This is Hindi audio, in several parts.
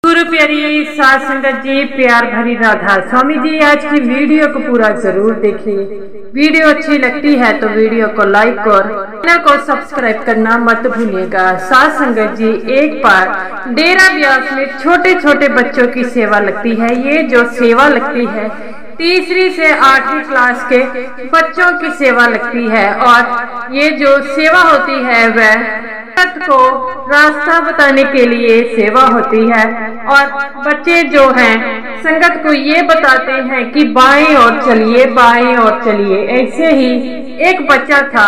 गुरु प्यारी साध संगत जी, प्यार भरी राधा। स्वामी जी आज की वीडियो को पूरा जरूर देखिए। वीडियो अच्छी लगती है तो वीडियो को लाइक और चैनल को सब्सक्राइब करना मत भूलिएगा। साध संगत जी, एक बार डेरा ब्यास में छोटे छोटे बच्चों की सेवा लगती है। ये जो सेवा लगती है तीसरी से 8वीं क्लास के बच्चों की सेवा लगती है, और ये जो सेवा होती है वह को रास्ता बताने के लिए सेवा होती है। और बच्चे जो हैं संगत को ये बताते हैं कि बाएं और चलिए, बाएं और चलिए। ऐसे ही एक बच्चा था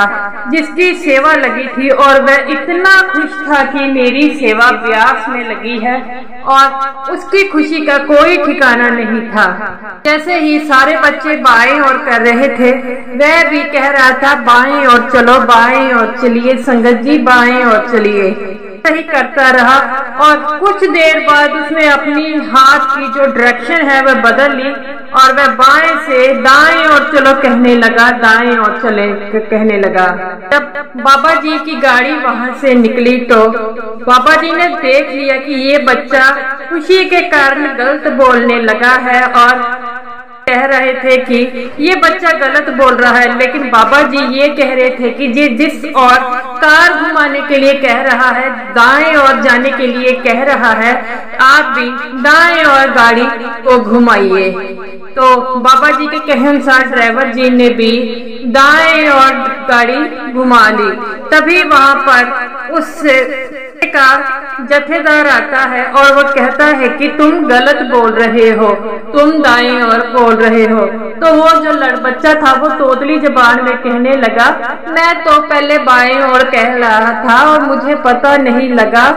जिसकी सेवा लगी थी और वह इतना खुश था कि मेरी सेवा ब्यास में लगी है, और उसकी खुशी का कोई ठिकाना नहीं था। जैसे ही सारे बच्चे बाएं और कर रहे थे, वह भी कह रहा था बाएं और चलो, बाएं और चलिए संगत जी, बाएं और चलिए। सही करता रहा और कुछ देर बाद उसने अपनी हाथ की जो डायरेक्शन है वह बदल ली और वह बाएं से दाएं और चलो कहने लगा, दाएं और चले कहने लगा। जब बाबा जी की गाड़ी वहां से निकली तो बाबा जी ने देख लिया कि ये बच्चा खुशी के कारण गलत बोलने लगा है, और कह रहे थे कि ये बच्चा गलत बोल रहा है। लेकिन बाबा जी ये कह रहे थे कि ये जिस और कार घुमाने के लिए कह रहा है, दाएं और जाने के लिए कह रहा है, आप भी दाएं और गाड़ी को घुमाइए। तो बाबा जी के कहने अनुसार ड्राइवर जी ने भी दाएं और गाड़ी घुमा ली। तभी वहां पर उस का जथेदार आता है और वो कहता है कि तुम गलत बोल रहे हो, तुम दाएं और बोल रहे हो। तो वो जो बच्चा था वो तोतली जबान में कहने लगा, मैं तो पहले बाएं और कह रहा था और मुझे पता नहीं लगा,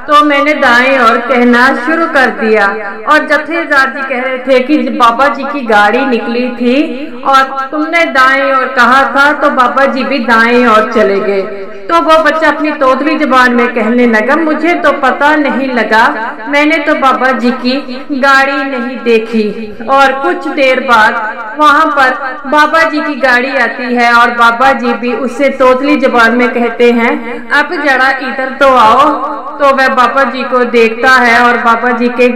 तो मैंने दाएं और कहना शुरू कर दिया। और जथेदार जी कह रहे थे कि बाबा जी की गाड़ी निकली थी और तुमने दाएं और कहा था, तो बाबा जी भी दाएं और चले गए। तो वो बच्चा अपनी तोतली जबान में कहने लगा, मुझे तो पता नहीं लगा, मैंने तो बाबा जी की गाड़ी नहीं देखी। और कुछ देर बाद वहां पर बाबा जी की गाड़ी आती है और बाबा जी भी उससे तोतली जबान में कहते हैं, अब जरा इधर तो आओ। तो वह बाबा जी को देखता है और बाबा जी के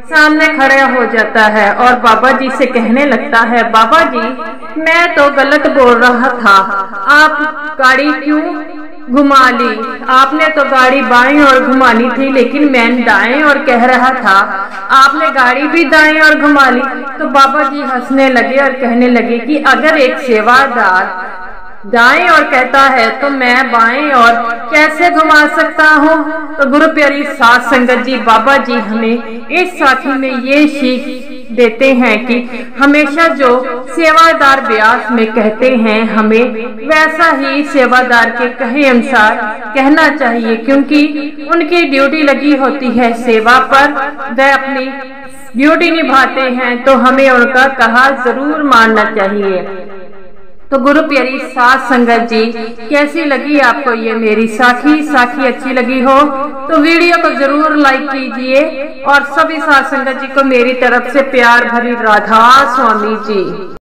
सामने खड़ा हो जाता है और बाबा जी से कहने लगता है, बाबा जी मैं तो गलत बोल रहा था, आप गाड़ी क्यों घुमा ली? आपने तो गाड़ी बाएं और घुमानी थी, लेकिन मैं दाएं और कह रहा था, आपने गाड़ी भी दाएं और घुमा ली। तो बाबा जी हंसने लगे और कहने लगे कि अगर एक सेवादार दाएं और कहता है तो मैं बाएं और कैसे घुमा सकता हूँ? तो गुरु प्यारी साध संगत जी, बाबा जी हमें इस साखी में ये सीख देते हैं कि हमेशा जो सेवादार ब्यास में कहते हैं, हमें वैसा ही सेवादार के कहे अनुसार कहना चाहिए, क्योंकि उनकी ड्यूटी लगी होती है सेवा पर, वह अपनी ड्यूटी निभाते हैं, तो हमें उनका कहा जरूर मानना चाहिए। तो गुरु प्यारी साध संगत जी, कैसी लगी आपको ये मेरी साखी अच्छी लगी हो तो वीडियो को जरूर लाइक कीजिए, और सभी साध संगत जी को मेरी तरफ से प्यार भरी राधा। स्वामी जी।